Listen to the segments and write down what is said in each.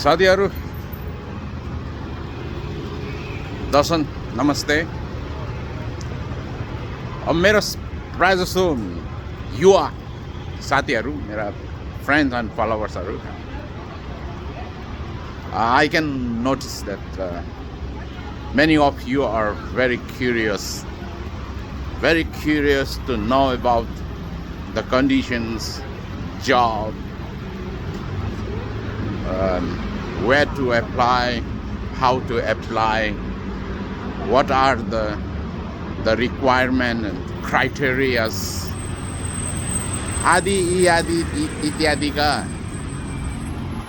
साथीहरू दर्शन नमस्ते। अब मेरो प्रायः जस्तो युवा साथीहरू मेरा फ्रेन्ड्स एन्ड फलोवर्सहरू I can notice that many of you are very curious to know about the conditions, job, where to apply, how to apply, what are the requirement and criteria आदि इत्यादिका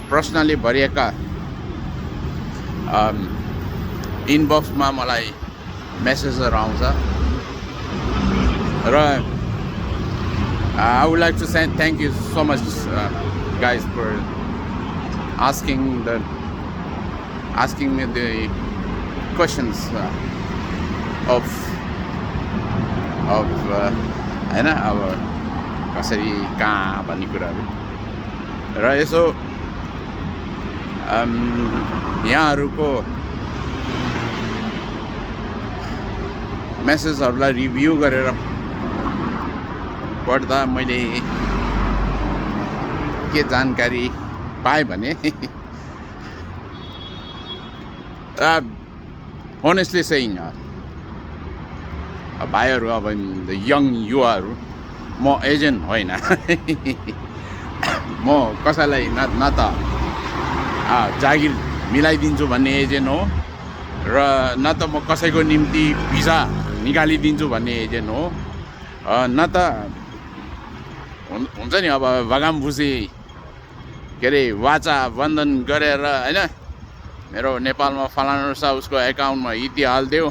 प्रश्नले भरिएका इनबक्समा मलाई मेसेजहरू आउँछ र I would like to say thank you so much guys for asking me the questions of हैन अब कसरी कहाँ भन्ने कुराहरू र यसो यहाँहरूको मेसेजहरूलाई रिभ्यू गरेर पढ्दा मैले के जानकारी पाएँ भने honestly saying भाइहरू अब यङ युवाहरू म एजेन्ट होइन म कसैलाई न त जागिर मिलाइदिन्छु भन्ने एजेन्ट हो र न त म कसैको निम्ति भिसा निकालिदिन्छु भन्ने एजेन्ट हो न त हुन्छ नि अब भगामभुसी के अरे वाचा बन्धन गरेर होइन मेरो नेपालमा फलानु छ उसको एकाउन्टमा यति हालिदेऊ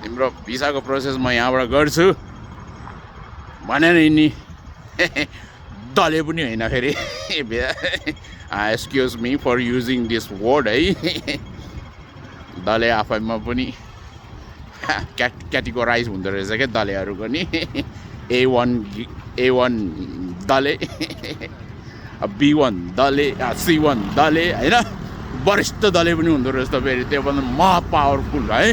तिम्रो भिसाको प्रोसेस म यहाँबाट गर्छु भनेर नि दले पनि होइन फेरि excuse me for using this word है दले आफैमा पनि क्याटेगोराइज हुँदो रहेछ क्या दलेहरूको नि A1 दले B1 दले C1 दले होइन वरिष्ठ दले पनि हुँदो रहेछ त फेरि त्यो भन्दा महा पावरफुल है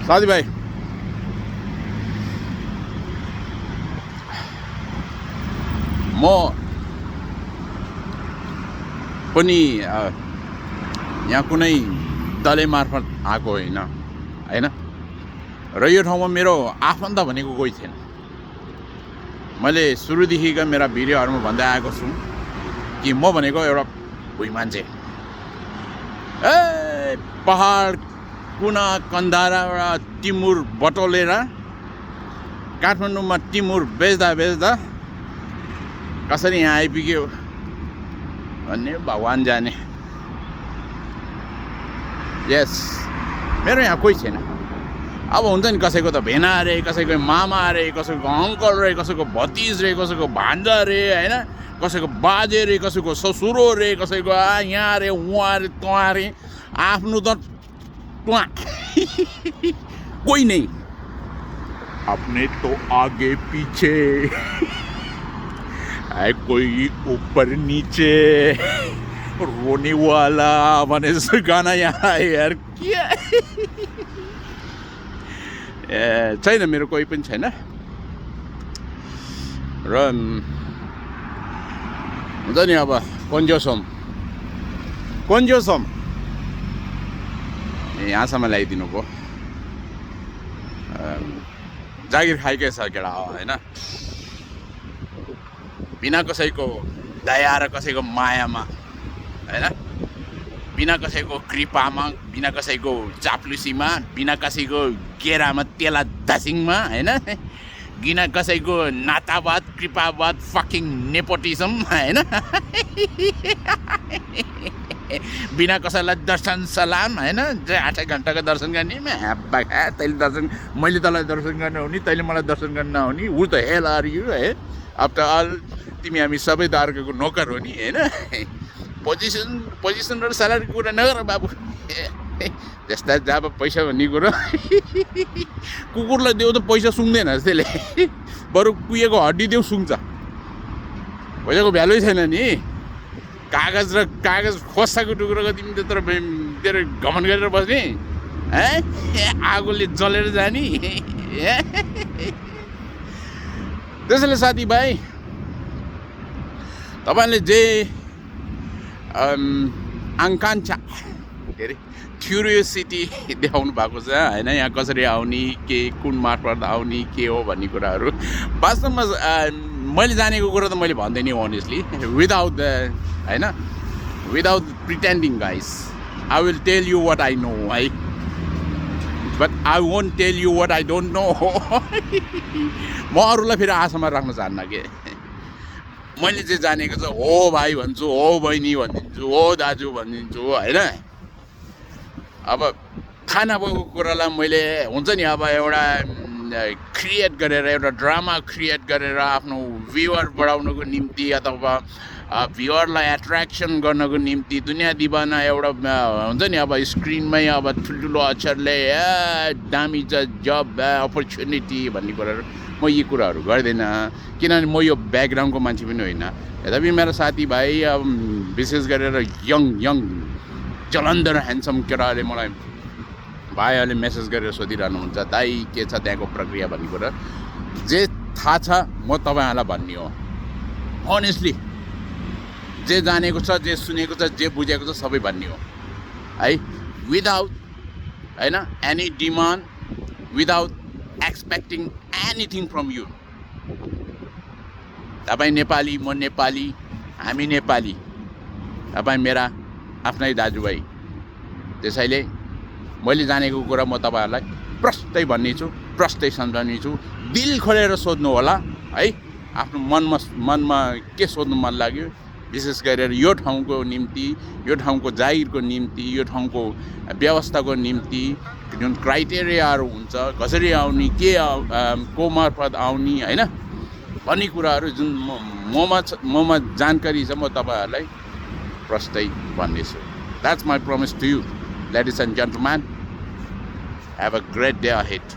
साथीभाइ म पनि यहाँ कुनै दले मार्फत आएको होइन र यो ठाउँमा मेरो आफन्त भनेको कोही थिएन। मैले सुरुदेखिका मेरा भिडियोहरूमा भन्दै आएको छु कि म भनेको एउटा भुइँ मान्छे पहाड कुना कन्दाराबाट टिमुर बटोलेर काठमाडौँमा टिमुर बेच्दा कसरी यहाँ आइपुग्यो भन्ने भगवान् जाने। यस मेरो यहाँ कोही छैन। अब हुन्छ नि कसैको त भेना अरे, कसैको मामा अरे, कसैको अङ्कल रे, कसैको भतिज रे, कसैको भान्जा रे होइन, कसैको बाजे रे, कसैको ससुरो रे, कसैको यहाँ रे उहाँ रे तँ रे, आफ्नो त कोई नहीं, अपने तो आगे पीछे है कोई ऊपर नीचे रोने वाला भने जस्तो गाना यहाँ यार क्या छैन मेरो कोही पनि छैन र हुन्छ नि अब कन्जोसम यहाँसम्म ल्याइदिनु भयो जागिर खाइकै छ केटा हो होइन बिना कसैको दया र कसैको मायामा होइन बिना कसैको कृपामा बिना कसैको चाप्लुसीमा बिना कसैको केरामा तेला दासिङमा होइन बिना कसैको नातावाद कृपावाद फकिङ नेपोटिजम होइन बिना कसैलाई दर्शन सलाम होइन 8 घन्टाको दर्शन गर्ने तैँले दर्शन मैले तँलाई दर्शन गर्न हुने तैँले मलाई दर्शन गर्न नहुने हु त हेल आर यु है आफ्टर अल तिमी हामी सबै दार्गको नोकर हो नि होइन पोजिसन र स्यालेरीको कुरा नगर बाबु त्यस्ता जब पैसा भन्ने कुरो कुकुरलाई देऊ त पैसा सुँग्दैन त्यसले बरु कुहिएको हड्डी देऊ सुँग्छ पैसाको भ्यालुै छैन नि कागज खोसाको टुक्रोको तिमी त्यत्रो तेरो घमन गरेर बस्ने आगोले जलेर जाने त्यसैले साथीभाइ तपाईँले जे आकाङ्क्षा के अरे क्युरियोसिटी देखाउनु भएको छ होइन यहाँ कसरी आउने के कुन मार्फत आउने के हो भन्ने कुराहरू वास्तवमा मैले जानेको कुरा त मैले भन्दै नि अनेस्टली विदाउट द होइन without pretending guys I will tell you what I know है but I won't tell you what I don't know म अरूलाई फेरि आशामा राख्न चाहन्न के मैले चाहिँ जानेको छ हो भाइ भन्छु हो बहिनी भनिदिन्छु हो दाजु भनिदिन्छु होइन अब खाना भएको कुरालाई मैले हुन्छ नि अब एउटा क्रिएट गरेर एउटा ड्रामा क्रिएट गरेर आफ्नो भ्युवर बढाउनको निम्ति अथवा भ्युवरलाई एट्र्याक्सन गर्नको निम्ति दुनियाँ दिवाना एउटा हुन्छ नि अब स्क्रिनमै अब ठुल्ठुलो अक्षरले दामी जब अपर्च्युनिटी भन्ने कुराहरू म यी कुराहरू गर्दैन किनभने म यो ब्याकग्राउन्डको मान्छे पनि होइन यद्यपि मेरो साथीभाइ अब विशेष गरेर यङ जलन्धर ह्यान्डसम केटाहरूले मलाई भाइहरूले मेसेज गरेर सोधिरहनुहुन्छ दाइ के छ त्यहाँको प्रक्रिया भन्ने कुरा जे थाहा छ म तपाईँहरूलाई भन्ने हो अनेस्टली जे जानेको छ जे सुनेको छ जे बुझेको छ सबै भन्ने हो है विदाउट होइन any demand without expecting anything from you तपाईँ नेपाली म नेपाली हामी नेपाली तपाईँ मेरा आफ्नै दाजुभाइ त्यसैले मैले जानेको कुरा म तपाईँहरूलाई प्रष्टै भन्नेछु प्रष्टै सम्झाउनेछु दिल खोलेर सोध्नु होला है आफ्नो मनमा के सोध्नु मन लाग्यो विशेष गरेर यो ठाउँको निम्ति यो ठाउँको जागिरको निम्ति यो ठाउँको व्यवस्थाको निम्ति जुन क्राइटेरियाहरू हुन्छ कसरी आउने के को मार्फत आउने होइन भन्ने कुराहरू जुन ममा जानकारी छ म तपाईँहरूलाई प्रष्टै भन्नेछु that's my promise to you ladies and gentleman have a great day ahead